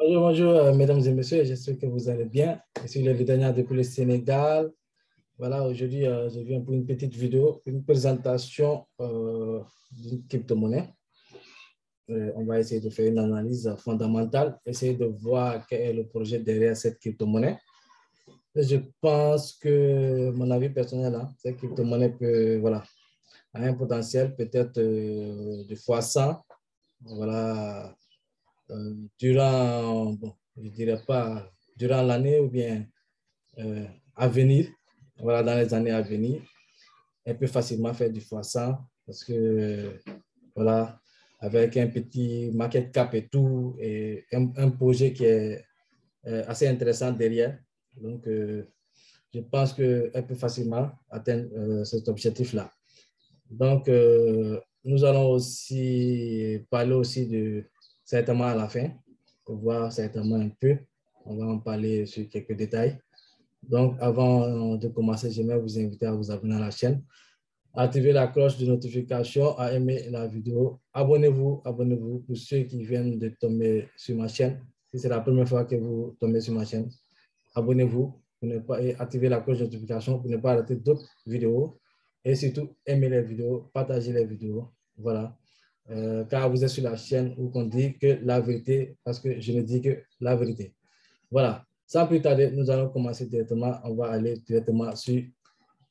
Bonjour, bonjour, mesdames et messieurs, j'espère que vous allez bien. Je suis le vétérinaire depuis le Sénégal. Voilà, aujourd'hui, je viens pour une petite vidéo, une présentation d'une crypto-monnaie. On va essayer de faire une analyse fondamentale, essayer de voir quel est le projet derrière cette crypto-monnaie. Je pense que, mon avis personnel, cette crypto-monnaie peut, voilà, a un potentiel peut-être de fois 100. Voilà, durant, bon, je dirais pas durant l'année ou bien à venir, voilà, dans les années à venir, elle peut facilement faire du fois 100 parce que, voilà, avec un petit market cap et tout, et un projet qui est assez intéressant derrière. Donc, je pense qu'elle peut facilement atteindre cet objectif-là. Donc, nous allons aussi parler aussi de, certainement à la fin, pour voir certainement un peu. On va en parler sur quelques détails. Donc, avant de commencer, j'aimerais vous inviter à vous abonner à la chaîne, à activer la cloche de notification, à aimer la vidéo. Abonnez-vous, abonnez-vous pour ceux qui viennent de tomber sur ma chaîne. Si c'est la première fois que vous tombez sur ma chaîne, abonnez-vous pour ne pas, et activez la cloche de notification pour ne pas rater d'autres vidéos. Et surtout, aimez les vidéos, partagez les vidéos. Voilà. Car vous êtes sur la chaîne où on dit que la vérité, parce que je ne dis que la vérité. Voilà. Sans plus tarder, nous allons commencer directement. On va aller directement sur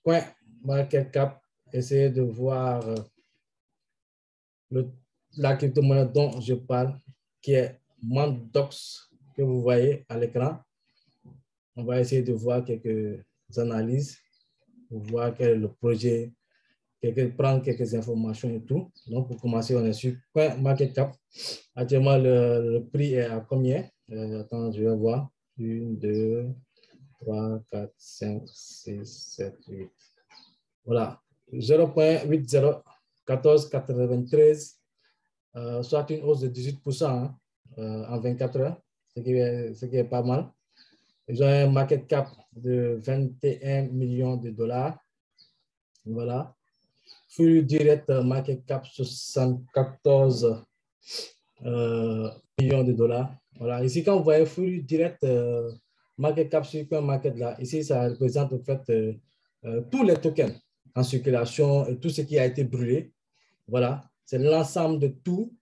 CoinMarketCap, essayer de voir la crypto-monnaie dont je parle, qui est Mandox, que vous voyez à l'écran. On va essayer de voir quelques analyses pour voir quel est le projet, prendre quelques informations et tout. Donc, pour commencer, on est sur CoinMarketCap. Actuellement, le prix est à combien? Attends, je vais voir. 1, 2, 3, 4, 5, 6, 7, 8. Voilà. 0,801493, soit une hausse de 18% en 24 heures, ce qui est pas mal. Ils ont un market cap de 21 millions de dollars. Voilà. Flux direct market cap 74 millions de dollars. Voilà. Ici, quand vous voyez flux direct market cap sur un market là, ici, ça représente en fait tous les tokens en circulation et tout ce qui a été brûlé. Voilà. C'est l'ensemble de tout,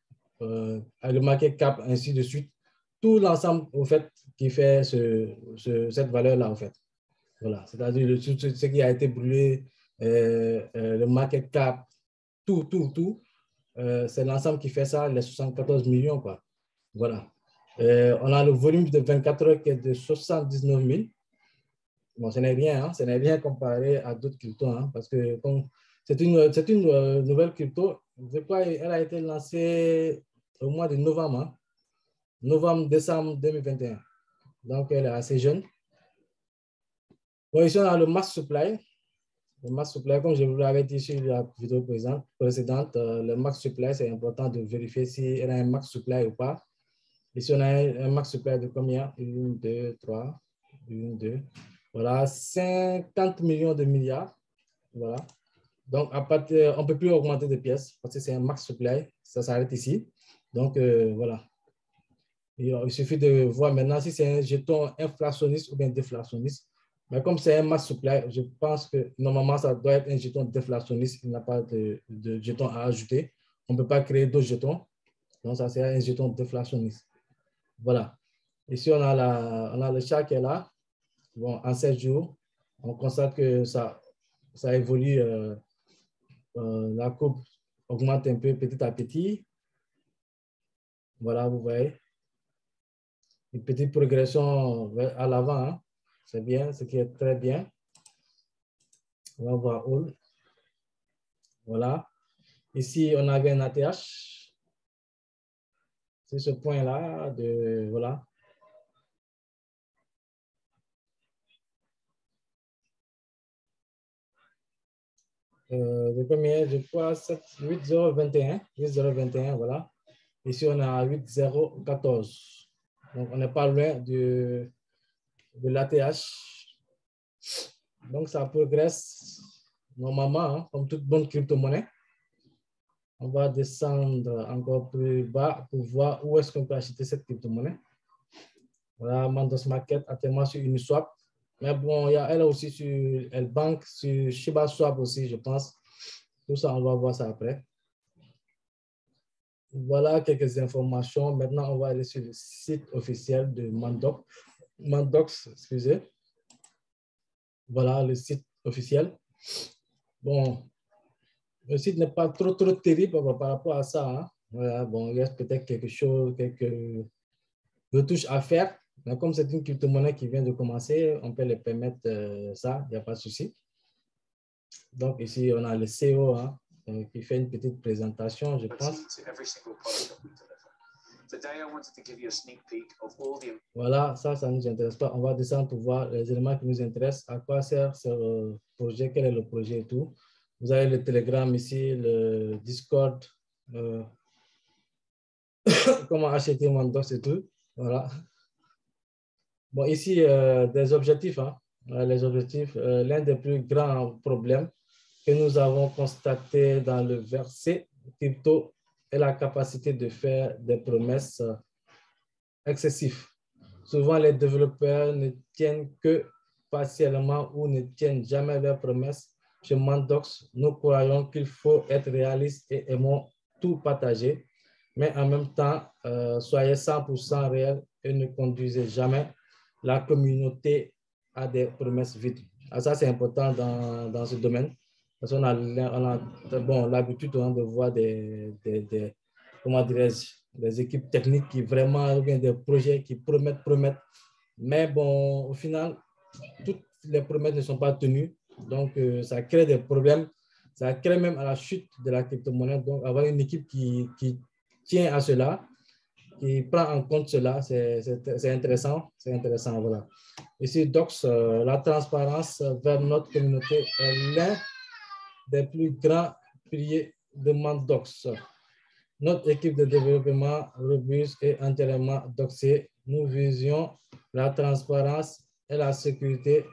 le market cap, ainsi de suite. Tout l'ensemble, au fait, qui fait cette valeur-là, en fait. Voilà. C'est-à-dire ce qui a été brûlé, le market cap, tout. C'est l'ensemble qui fait ça, les 74 millions, quoi. Voilà. On a le volume de 24 heures qui est de 79 000. Bon, ce n'est rien, hein, ce n'est rien comparé à d'autres cryptos, hein, parce que c'est une nouvelle crypto. Je crois qu'elle a été lancée au mois de novembre, hein, novembre-décembre 2021. Donc, elle est assez jeune. Bon, ici, on a le mass supply. Le max supply, comme je vous l'avais dit sur la vidéo précédente, le max supply, c'est important de vérifier si elle a un max supply ou pas. Ici, on a un max supply de combien? 1, 2, 3, 1, 2. Voilà, 50 millions de milliards. Voilà. Donc, à partir, on ne peut plus augmenter de pièces parce que c'est un max supply. Ça s'arrête ici. Donc, voilà. Et, il suffit de voir maintenant si c'est un jeton inflationniste ou bien déflationniste. Mais comme c'est un mass supply, je pense que normalement, ça doit être un jeton déflationniste. Il n'y a pas de jeton à ajouter. On ne peut pas créer d'autres jetons. Donc, ça, c'est un jeton déflationniste. Voilà. Ici, on a le chat qui est là. Bon, en 7 jours, on constate que ça évolue. La courbe augmente un peu petit à petit. Voilà, vous voyez. Une petite progression à l'avant. Hein. C'est bien, ce qui est très bien. On va voir all. Voilà. Ici, on avait un ATH. C'est ce point-là de, voilà. De combien? Je crois 8021. 8021, voilà. Ici, on a 8014. Donc, on n'est pas loin de l'ATH. Donc, ça progresse normalement, hein, comme toute bonne crypto-monnaie. On va descendre encore plus bas pour voir où est-ce qu'on peut acheter cette crypto-monnaie. Voilà, Mandos Market actuellement sur Uniswap. Mais bon, il y a elle aussi sur L-Bank, sur Shiba Swap aussi, je pense. Tout ça, on va voir ça après. Voilà quelques informations. Maintenant, on va aller sur le site officiel de Mandox, excusez. Voilà le site officiel. Bon, le site n'est pas trop terrible par rapport à ça. Hein. Voilà, bon, il reste peut-être quelque chose, quelques retouches à faire. Mais comme c'est une crypto-monnaie qui vient de commencer, on peut les permettre ça, il n'y a pas de souci. Donc ici, on a le CEO hein, qui fait une petite présentation, je pense. Voilà, ça ne nous intéresse pas. On va descendre pour voir les éléments qui nous intéressent. À quoi sert ce projet, quel est le projet et tout. Vous avez le Telegram ici, le Discord, comment acheter Mandox et tout. Voilà. Bon, ici, des objectifs. Hein. Les objectifs, l'un des plus grands problèmes que nous avons constaté dans le verset crypto est la capacité de faire des promesses excessives. Souvent, les développeurs ne tiennent que partiellement ou ne tiennent jamais leurs promesses. Chez Mandox, nous croyons qu'il faut être réaliste et aimons tout partager, mais en même temps, soyez 100% réel et ne conduisez jamais la communauté à des promesses vides. Alors ça, c'est important dans ce domaine. Parce qu'on a bon, l'habitude hein, de voir comment des équipes techniques qui vraiment, ou bien des projets qui promettent. Mais bon, au final, toutes les promesses ne sont pas tenues. Donc, ça crée des problèmes. Ça crée même à la chute de la crypto-monnaie. Donc, avoir une équipe qui tient à cela, qui prend en compte cela, c'est intéressant. C'est intéressant, voilà. Ici, Docs, la transparence vers notre communauté est l'un des plus grands piliers de Mandox. Notre équipe de développement robuste et entièrement doxée. Nous visions la transparence et la sécurité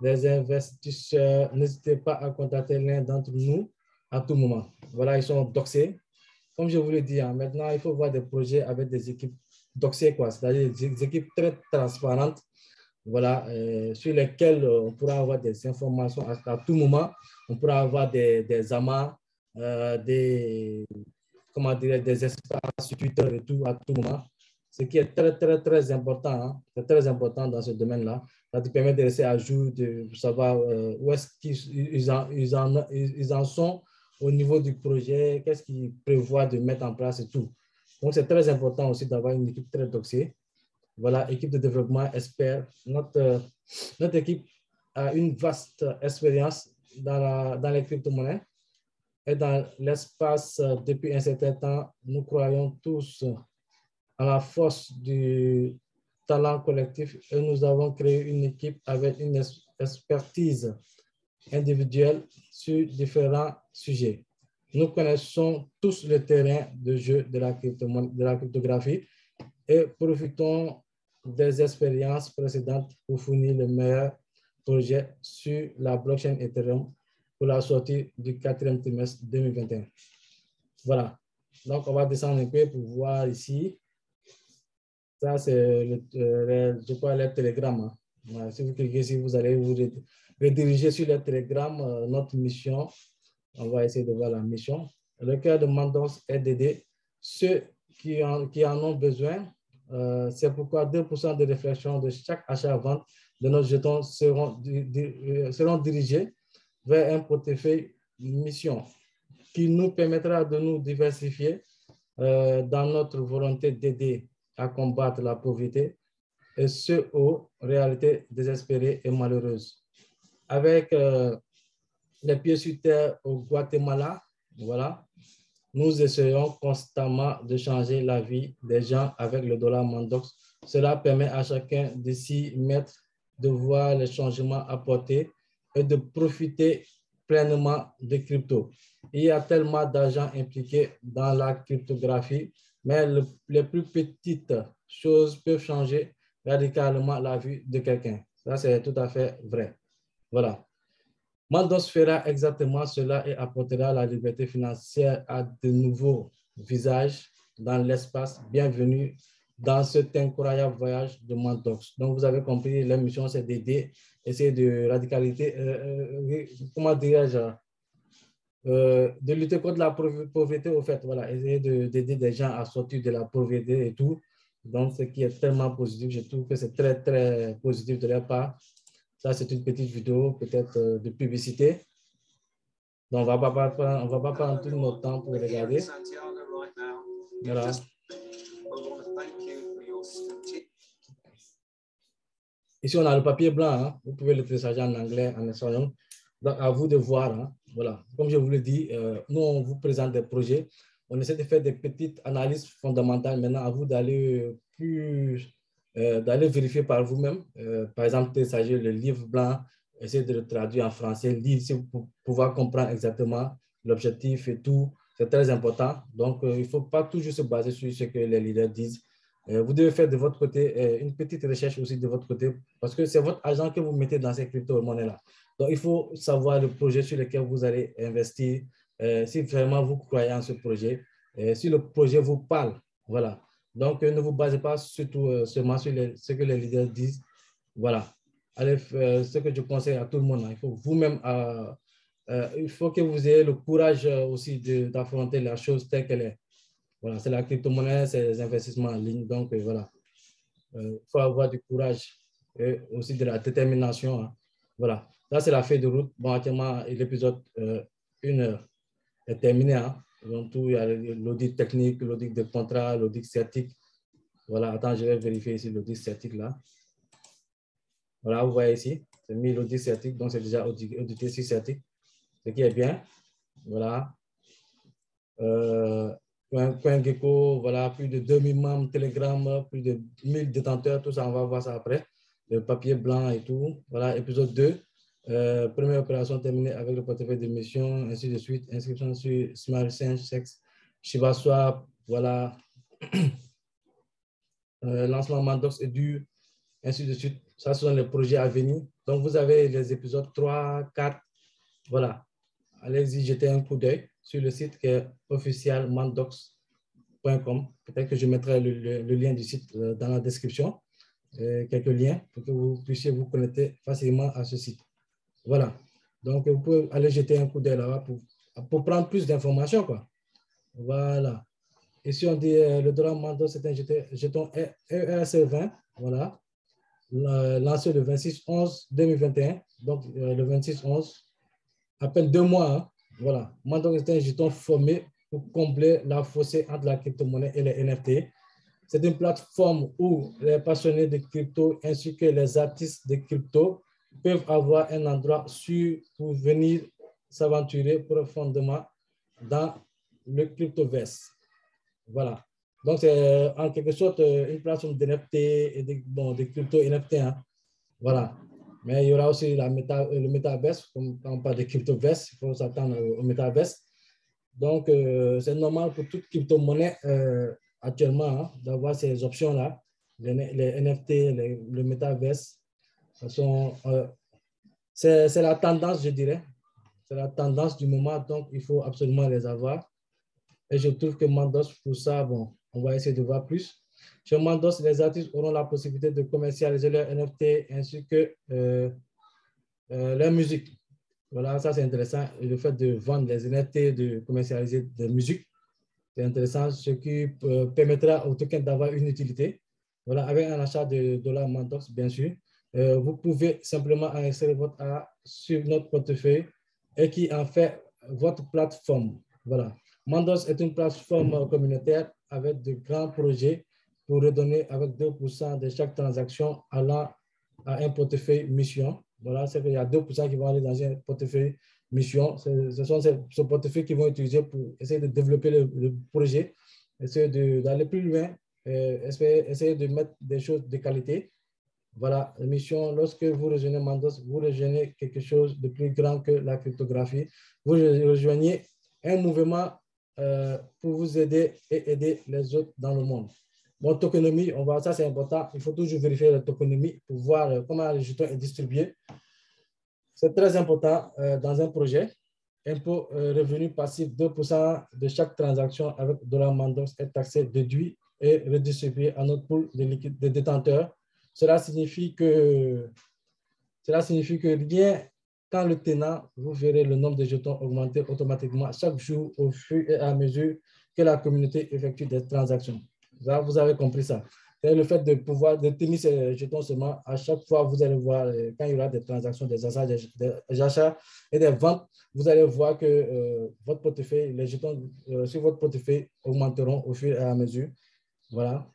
des investisseurs. N'hésitez pas à contacter l'un d'entre nous à tout moment. Voilà, ils sont doxés. Comme je vous l'ai dit, hein, maintenant, il faut voir des projets avec des équipes doxées, quoi, c'est-à-dire des équipes très transparentes, voilà, sur lesquelles on pourra avoir des informations à tout moment. On pourra avoir des amas, comment dire, des espaces sur Twitter et tout à tout moment. Ce qui est très important. Hein. C'est très important dans ce domaine-là. Ça te permet de rester à jour, de savoir où est-ce qu'ils en sont au niveau du projet, qu'est-ce qu'ils prévoient de mettre en place et tout. Donc, c'est très important aussi d'avoir une équipe très doxée. Voilà, équipe de développement expert. Notre équipe a une vaste expérience dans les crypto-monnaies et dans l'espace depuis un certain temps. Nous croyons tous à la force du talent collectif et nous avons créé une équipe avec une expertise individuelle sur différents sujets. Nous connaissons tous le terrain de jeu de la cryptographie et profitons des expériences précédentes pour fournir le meilleur projet sur la blockchain Ethereum pour la sortie du 4e trimestre 2021. Voilà. Donc, on va descendre un peu pour voir ici. Ça, c'est, je crois, le Telegram. Hein. Voilà. Si vous cliquez ici, vous allez vous rediriger sur le Telegram, notre mission. On va essayer de voir la mission. Le cœur de Mandox est d'aider ceux qui en ont besoin. C'est pourquoi 2% de réflexion de chaque achat-vente de nos jetons seront dirigés vers un portefeuille mission qui nous permettra de nous diversifier dans notre volonté d'aider à combattre la pauvreté et ce aux réalités désespérées et malheureuses. Avec les pieds sur terre au Guatemala, voilà, nous essayons constamment de changer la vie des gens avec le dollar Mandox. Cela permet à chacun de s'y mettre, de voir les changements apportés et de profiter pleinement des cryptos. Il y a tellement d'argent impliqué dans la cryptographie, mais les plus petites choses peuvent changer radicalement la vie de quelqu'un. Ça, c'est tout à fait vrai. Voilà. Mandox fera exactement cela et apportera la liberté financière à de nouveaux visages dans l'espace. Bienvenue dans cet incroyable voyage de Mandox. Donc, vous avez compris, la mission, c'est d'aider, essayer de radicalité, comment dirais-je, de lutter contre la pauvreté, au fait, voilà, essayer d'aider des gens à sortir de la pauvreté et tout. Donc, ce qui est tellement positif, je trouve que c'est très, très positif de leur part. Ça, c'est une petite vidéo, peut-être de publicité. Donc, on ne va pas prendre tout notre temps pour regarder. Voilà. Ici, on a le papier blanc. Hein. Vous pouvez le télécharger en anglais, en espagnol. Donc, à vous de voir. Hein. Voilà. Comme je vous l'ai dit, nous, on vous présente des projets. On essaie de faire des petites analyses fondamentales. Maintenant, à vous d'aller d'aller vérifier par vous-même. Par exemple, télécharger le livre blanc, essayer de le traduire en français, lire pour pouvoir comprendre exactement l'objectif et tout. C'est très important. Donc, il ne faut pas toujours se baser sur ce que les leaders disent. Vous devez faire de votre côté une petite recherche aussi de votre côté parce que c'est votre argent que vous mettez dans ces crypto-monnaies-là. Donc, il faut savoir le projet sur lequel vous allez investir, si vraiment vous croyez en ce projet, si le projet vous parle. Voilà. Donc, ne vous basez pas surtout seulement sur ce que les leaders disent. Voilà. Allez, ce que je conseille à tout le monde, hein, il faut vous-même, il faut que vous ayez le courage aussi d'affronter la chose telle qu'elle est. Voilà, c'est la crypto-monnaie, c'est les investissements en ligne. Donc, voilà, il faut avoir du courage et aussi de la détermination. Hein. Voilà, là, c'est la feuille de route. Bon, actuellement, l'épisode 1 heure est terminé. Hein. Donc, tout, il y a l'audit technique, l'audit de contrat, l'audit certique. Voilà, attends, je vais vérifier ici l'audit certique là. Voilà, vous voyez ici, c'est mis l'audit certique, donc c'est déjà audité sur certique, ce qui est bien. Voilà. CoinGecko, voilà, plus de 2000 membres, Telegram, plus de 1000 détenteurs, tout ça, on va voir ça après. Le papier blanc et tout. Voilà, épisode 2. Première opération terminée avec le portefeuille de mission, ainsi de suite. Inscription sur Smart Exchange, Sex, Shiba Swap, voilà. Lancement Mandox et du, ainsi de suite. Ça, ce sont les projets à venir. Donc, vous avez les épisodes 3, 4, voilà. Allez-y, jetez un coup d'œil sur le site qui est officialmandox.com. Peut-être que je mettrai le lien du site dans la description, quelques liens pour que vous puissiez vous connecter facilement à ce site. Voilà. Donc, vous pouvez aller jeter un coup d'œil là-bas pour prendre plus d'informations, quoi. Voilà. Ici, on dit le dollar Mandox, c'est un jeton ERC20. Voilà. Lancé le 26/11/2021. Donc, le 26/11. À peine 2 mois, hein. Voilà. Mandox est un jeton formé pour combler la fossé entre la crypto-monnaie et les NFT. C'est une plateforme où les passionnés de crypto ainsi que les artistes de crypto peuvent avoir un endroit sûr pour venir s'aventurer profondément dans le cryptoverse. Voilà. Donc, c'est en quelque sorte une plateforme d'NFT et de crypto NFT. Hein. Voilà. Mais il y aura aussi le métaverse, comme quand on parle de cryptoverse, il faut s'attendre au métaverse. Donc, c'est normal pour toute crypto-monnaie actuellement hein, d'avoir ces options-là, les NFT, le métaverse. C'est la tendance, je dirais. C'est la tendance du moment, donc il faut absolument les avoir. Et je trouve que Mandox, pour ça, bon, on va essayer de voir plus. Chez Mandox, les artistes auront la possibilité de commercialiser leurs NFT ainsi que leur musique. Voilà, ça c'est intéressant. Et le fait de vendre les NFT, de commercialiser des musiques, c'est intéressant, ce qui permettra au token d'avoir une utilité. Voilà, avec un achat de dollars Mandox, bien sûr. Vous pouvez simplement insérer votre art sur notre portefeuille et qui en fait votre plateforme. Voilà. Mandox est une plateforme communautaire avec de grands projets pour redonner avec 2% de chaque transaction allant à un portefeuille mission. Voilà, c'est qu'il y a 2% qui vont aller dans un portefeuille mission. Ce sont ce portefeuille qu'ils vont utiliser pour essayer de développer le projet, essayer d'aller plus loin, essayer de mettre des choses de qualité. Voilà, mission, lorsque vous rejoignez Mandox, vous rejoignez quelque chose de plus grand que la cryptographie. Vous rejoignez un mouvement pour vous aider et aider les autres dans le monde. Bon, tokenomie, on va, ça c'est important. Il faut toujours vérifier la tokenomie pour voir comment le jeton est distribué. C'est très important dans un projet. Impôt revenu passif, 2% de chaque transaction avec dollar Mandox est taxé déduit et redistribués à notre pool de détenteurs. Cela signifie que rien, quand le tenant, vous verrez le nombre de jetons augmenter automatiquement chaque jour au fur et à mesure que la communauté effectue des transactions. Là, vous avez compris ça. Et le fait de pouvoir de tenir ces jetons seulement, à chaque fois, vous allez voir, quand il y aura des transactions, des achats et des ventes, vous allez voir que votre portefeuille, les jetons sur votre portefeuille augmenteront au fur et à mesure. Voilà.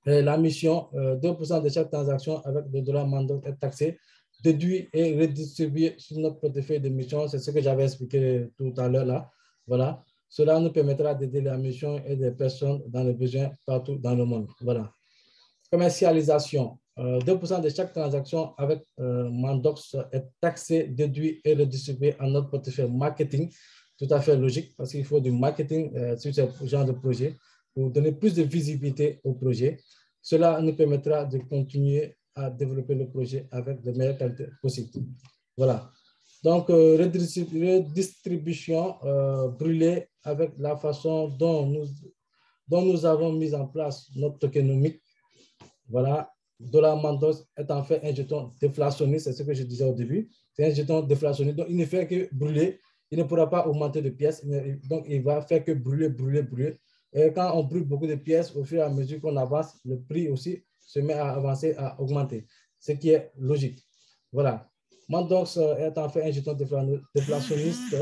Et la mission, 2% de chaque transaction avec le dollar Mandox est taxé, déduit et redistribué sur notre portefeuille de mission. C'est ce que j'avais expliqué tout à l'heure là. Voilà. Cela nous permettra d'aider la mission et des personnes dans le besoin partout dans le monde. Voilà. Commercialisation. 2% de chaque transaction avec Mandox est taxé, déduit et redistribué à notre portefeuille marketing. Tout à fait logique parce qu'il faut du marketing sur ce genre de projet pour donner plus de visibilité au projet. Cela nous permettra de continuer à développer le projet avec de meilleures qualités possibles. Voilà. Donc, redistribution brûlée avec la façon dont nous avons mis en place notre tokenomique. Voilà. Dollar Mandox est en fait un jeton déflationniste, c'est ce que je disais au début. C'est un jeton déflationniste, donc il ne fait que brûler. Il ne pourra pas augmenter de pièces, donc il va faire que brûler, brûler, brûler. Et quand on brûle beaucoup de pièces, au fur et à mesure qu'on avance, le prix aussi se met à avancer, à augmenter, ce qui est logique. Voilà. Mandox est en fait un jeton déflationniste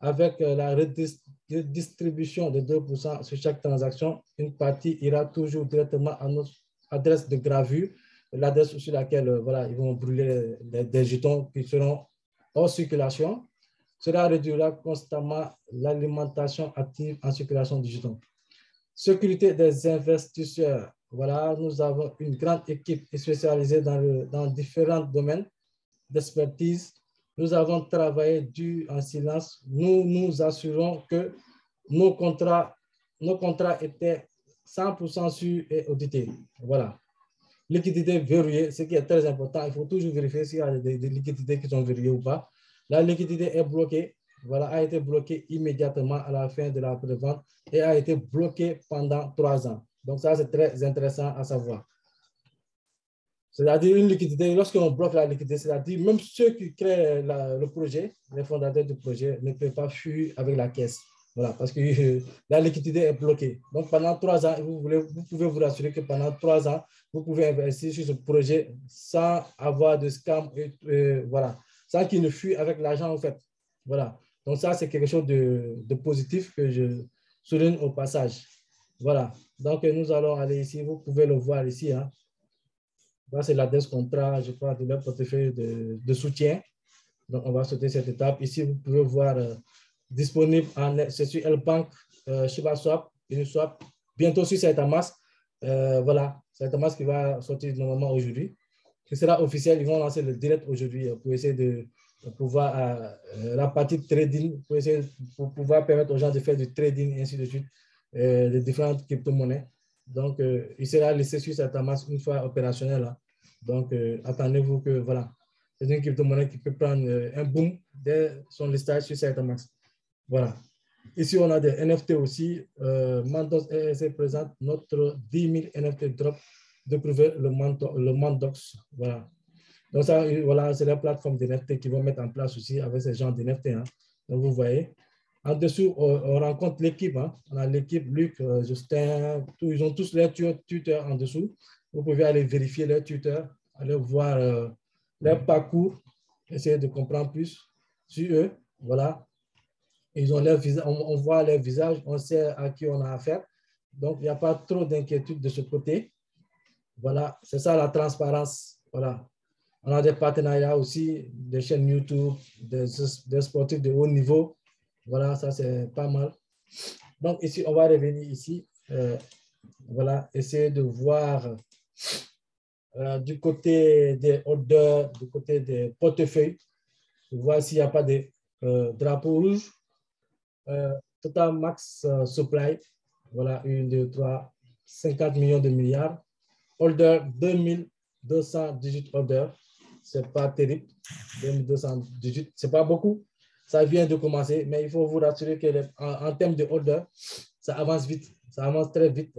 avec la redistribution de 2% sur chaque transaction. Une partie ira toujours directement à notre adresse de gravure, l'adresse sur laquelle voilà, ils vont brûler des jetons qui seront hors circulation. Cela réduira constamment l'alimentation active en circulation du jeton. Sécurité des investisseurs. Voilà, nous avons une grande équipe spécialisée dans différents domaines d'expertise. Nous avons travaillé dur en silence. Nous nous assurons que nos contrats étaient 100% sûrs et audités. Voilà. Liquidité verrouillée, ce qui est très important. Il faut toujours vérifier s'il y a des liquidités qui sont verrouillées ou pas. La liquidité est bloquée. Voilà, a été bloquée immédiatement à la fin de la prévente et a été bloquée pendant 3 ans. Donc, ça, c'est très intéressant à savoir. C'est-à-dire une liquidité, lorsqu'on bloque la liquidité, c'est-à-dire même ceux qui créent le projet, les fondateurs du projet, ne peuvent pas fuir avec la caisse. Voilà, parce que la liquidité est bloquée. Donc, pendant 3 ans, vous pouvez vous rassurer que pendant 3 ans, vous pouvez investir sur ce projet sans avoir de scam, voilà, sans qu'il ne fuit avec l'argent, en fait. Voilà. Donc, ça, c'est quelque chose de positif que je souligne au passage. Voilà. Donc, nous allons aller ici. Vous pouvez le voir ici. Hein. Là, c'est l'adresse contrat, je crois, de leur portefeuille de soutien. Donc, on va sauter cette étape. Ici, vous pouvez voir disponible, c'est sur L-Bank, ShibaSwap, Uniswap, bientôt sur Saitamask. Voilà, Saitamask qui va sortir normalement aujourd'hui. Ce sera officiel, ils vont lancer le direct aujourd'hui pour essayer de pouvoir, la partie trading, pour pouvoir permettre aux gens de faire du trading et ainsi de suite, de différentes crypto-monnaies. Donc, il sera laissé sur Saitamask une fois opérationnel. Hein. Donc, attendez-vous que, voilà, c'est une crypto-monnaie qui peut prendre un boom dès son listage sur Saitamask. Voilà. Ici, on a des NFT aussi. Mandox ESC présente notre 10 000 NFT drop de prouver le Mandox. Voilà. Donc, ça, voilà, c'est la plateforme de NFT qui vont mettre en place aussi avec ces gens de NFT. Hein. Donc, vous voyez. En dessous, on rencontre l'équipe. Hein. On a l'équipe, Luc, Justin, ils ont tous leurs tuteurs en dessous. Vous pouvez aller vérifier leurs tuteurs, aller voir leur parcours, essayer de comprendre plus sur eux. Voilà. Ils ont leur visage, on voit leur visage, on sait à qui on a affaire. Donc, il n'y a pas trop d'inquiétude de ce côté. Voilà, c'est ça la transparence. Voilà. On a des partenariats aussi, des chaînes YouTube, des sportifs de haut niveau. Voilà, ça c'est pas mal. Donc ici, on va revenir ici. Voilà, essayer de voir du côté des orders, du côté des portefeuilles, voir s'il n'y a pas de drapeaux rouges. Total max supply, voilà, 1, 2, 3, 50 millions de milliards. Order 2218 orders. C'est pas terrible. 2218, c'est pas beaucoup. Ça vient de commencer, mais il faut vous rassurer que en termes de order, ça avance vite. Ça avance très vite,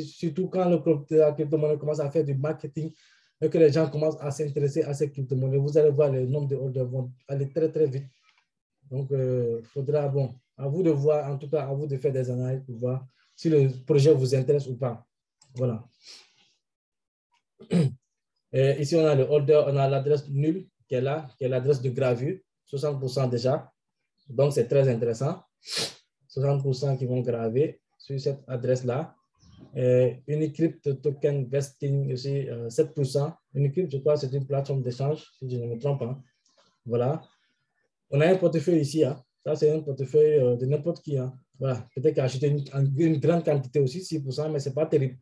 surtout quand la crypto-monnaie commence à faire du marketing et que les gens commencent à s'intéresser à ces crypto-monnaies. Vous allez voir, le nombre de holders vont aller très, très vite. Donc, il faudra, bon, à vous de voir, en tout cas, à vous de faire des analyses pour voir si le projet vous intéresse ou pas. Voilà. Et ici, on a le holder, on a l'adresse nulle qui est là, qui est l'adresse de gravure, 60% déjà. Donc, c'est très intéressant. 60% qui vont graver sur cette adresse-là. Unicrypt token vesting aussi, 7%. Unicrypt, je crois, c'est une plateforme d'échange, si je ne me trompe pas. Voilà. On a un portefeuille ici. Hein. Ça, c'est un portefeuille de n'importe qui. Hein. Voilà. Peut-être qu'il a acheté une grande quantité aussi, 6%, mais ce n'est pas terrible.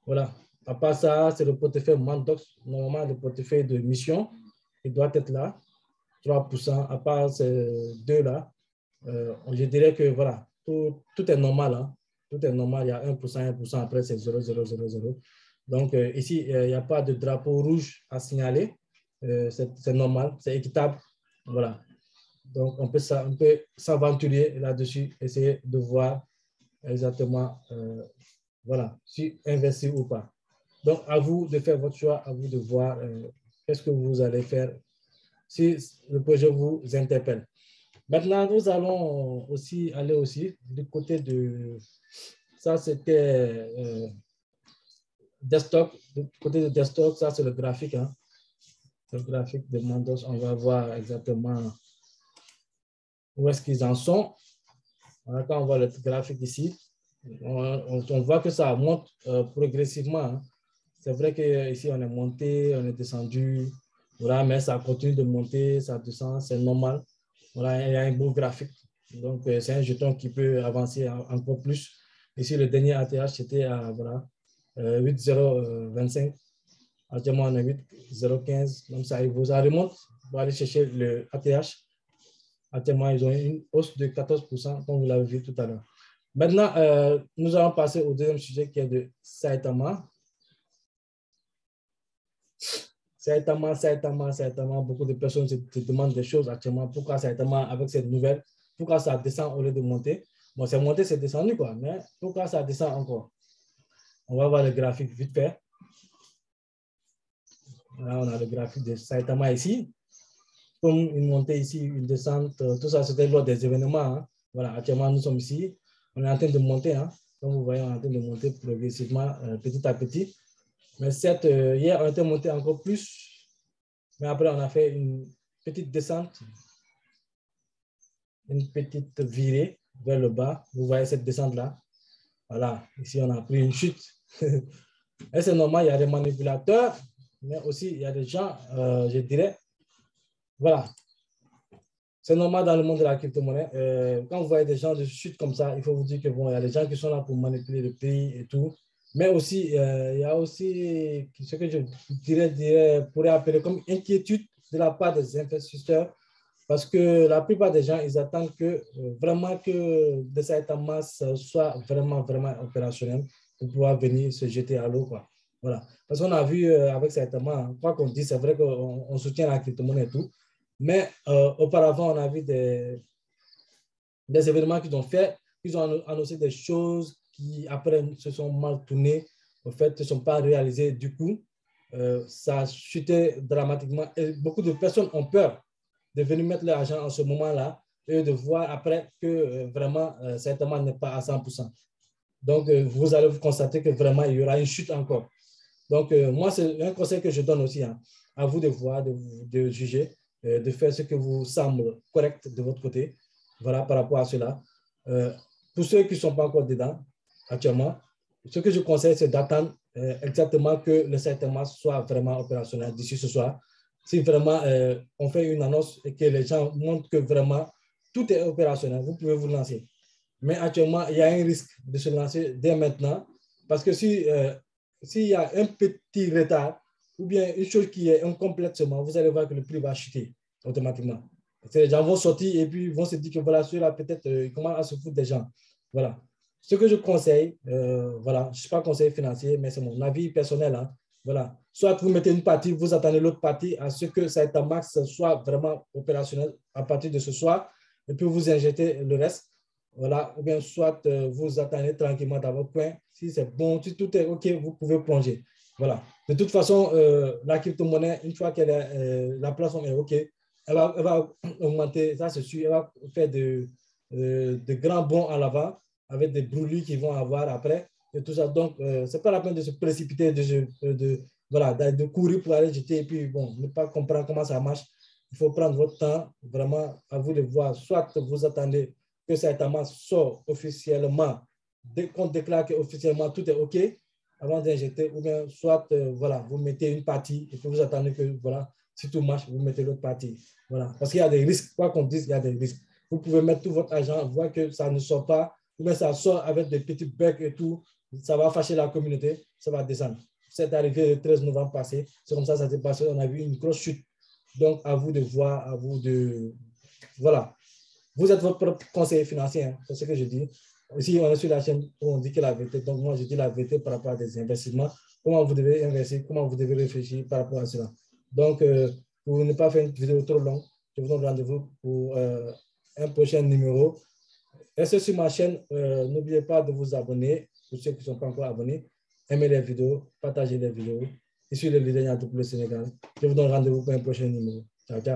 Voilà. À part ça, c'est le portefeuille Mandox. Normalement, le portefeuille de mission, il doit être là. 3%. À part ces deux-là, je dirais que voilà, tout est normal. Hein. Tout est normal. Il y a 1%, après, c'est 0,000. Donc, ici, il n'y a pas de drapeau rouge à signaler. C'est normal, c'est équitable. Voilà. Donc, on peut s'aventurer là-dessus, essayer de voir exactement, voilà, si investir ou pas. Donc, à vous de faire votre choix, à vous de voir qu'est-ce que vous allez faire si le projet vous interpelle. Maintenant, nous allons aussi aller aussi du côté de, ça c'était desktop, du côté de desktop, ça c'est le graphique, hein. Le graphique de Mandos, on va voir exactement où est-ce qu'ils en sont. Voilà, quand on voit le graphique ici, on voit que ça monte progressivement. Hein. C'est vrai qu'ici, on est monté, on est descendu, voilà, mais ça continue de monter, ça descend, c'est normal. Voilà, il y a un beau graphique. Donc, c'est un jeton qui peut avancer encore plus. Ici, le dernier ATH, c'était à voilà, 8,025. Actuellement, on est 8,015. Donc, ça remonte. On va aller chercher le ATH. Actuellement, ils ont une hausse de 14%, comme vous l'avez vu tout à l'heure. Maintenant, nous allons passer au deuxième sujet qui est de Saitama. Saitama. Beaucoup de personnes se demandent des choses actuellement. Pourquoi Saitama, avec cette nouvelle, pourquoi ça descend au lieu de monter? Bon, c'est monté, c'est descendu, quoi. Mais pourquoi ça descend encore? On va voir le graphique vite fait. Là, on a le graphique de Saitama ici. Comme une montée ici, une descente, tout ça, c'était lors des événements. Hein. Voilà, actuellement, nous sommes ici. On est en train de monter. Hein. Comme vous voyez, on est en train de monter progressivement, petit à petit. Mais certes, hier, on était monté encore plus. Mais après, on a fait une petite descente, une petite virée vers le bas. Vous voyez cette descente-là. Voilà, ici, on a pris une chute. Et c'est normal, il y a des manipulateurs, mais aussi, il y a des gens, je dirais, voilà. C'est normal dans le monde de la crypto-monnaie. Quand vous voyez des gens de chute comme ça, il faut vous dire que bon, il y a des gens qui sont là pour manipuler le prix et tout. Mais aussi, il y a aussi ce que je pourrais appeler comme inquiétude de la part des investisseurs. Parce que la plupart des gens, ils attendent que vraiment que de cette masse soit vraiment, vraiment opérationnel pour pouvoir venir se jeter à l'eau. Voilà. Parce qu'on a vu avec cette masse, quoi qu'on dise, c'est vrai qu'on soutient la crypto-monnaie et tout. Mais auparavant, on a vu des événements qu'ils ont fait, ils ont annoncé des choses qui après se sont mal tournées, en fait, ne sont pas réalisées. Du coup, ça a chuté dramatiquement et beaucoup de personnes ont peur de venir mettre leur argent en ce moment-là et de voir après que vraiment, certainement, n'est pas à 100%. Donc, vous allez vous constater que vraiment, il y aura une chute encore. Donc, moi, c'est un conseil que je donne aussi hein, à vous de voir, de juger, de faire ce que vous semble correct de votre côté. Voilà, par rapport à cela. Pour ceux qui ne sont pas encore dedans, actuellement, ce que je conseille, c'est d'attendre exactement que le certainement soit vraiment opérationnel d'ici ce soir. Si vraiment on fait une annonce et que les gens montrent que vraiment tout est opérationnel, vous pouvez vous lancer. Mais actuellement, il y a un risque de se lancer dès maintenant parce que si s'il y a un petit retard ou bien une chose qui est incomplète seulement, vous allez voir que le prix va chuter automatiquement. Les gens vont sortir et puis vont se dire que voilà, ceux-là, peut-être, ils commencent à se foutre des gens. Voilà. Ce que je conseille, voilà, je ne suis pas conseiller financier, mais c'est mon avis personnel. Hein. Voilà. Soit vous mettez une partie, vous attendez l'autre partie à ce que Saitamax soit vraiment opérationnel à partir de ce soir, et puis vous injectez le reste. Voilà, ou bien soit vous attendez tranquillement dans votre coin. Si c'est bon, si tout est OK, vous pouvez plonger. Voilà. De toute façon, la crypto-monnaie, une fois que la plateforme est OK, elle va augmenter, ça c'est sûr, elle va faire de grands bonds en avant avec des brûlures qu'ils vont avoir après et tout ça. Donc, ce n'est pas la peine de se précipiter, voilà, de courir pour aller jeter et puis, bon, ne pas comprendre comment ça marche. Il faut prendre votre temps, vraiment, à vous de voir. Soit vous attendez que cet état sort officiellement, dès qu'on déclare qu'officiellement tout est OK, avant d'injecter, ou bien soit, voilà, vous mettez une partie et puis vous attendez que, voilà, si tout marche, vous mettez l'autre partie. Voilà, parce qu'il y a des risques, quoi qu'on dise, il y a des risques. Vous pouvez mettre tout votre argent, voir que ça ne sort pas, ou bien ça sort avec des petits bugs et tout, ça va fâcher la communauté, ça va descendre. C'est arrivé le 13 novembre passé, c'est comme ça s'est passé, on a vu une grosse chute. Donc, à vous de voir, à vous de... Voilà. Vous êtes votre propre conseiller financier, hein, c'est ce que je dis. Ici, on est sur la chaîne où on dit que la vérité. Donc, moi, je dis la vérité par rapport à des investissements. Comment vous devez investir, comment vous devez réfléchir par rapport à cela. Donc, pour ne pas faire une vidéo trop longue, je vous donne rendez-vous pour un prochain numéro. Restez sur ma chaîne. N'oubliez pas de vous abonner. Pour ceux qui ne sont pas encore abonnés, aimez les vidéos, partagez les vidéos. Je suis le leader pour le Sénégal. Je vous donne rendez-vous pour un prochain numéro. Ciao, ciao.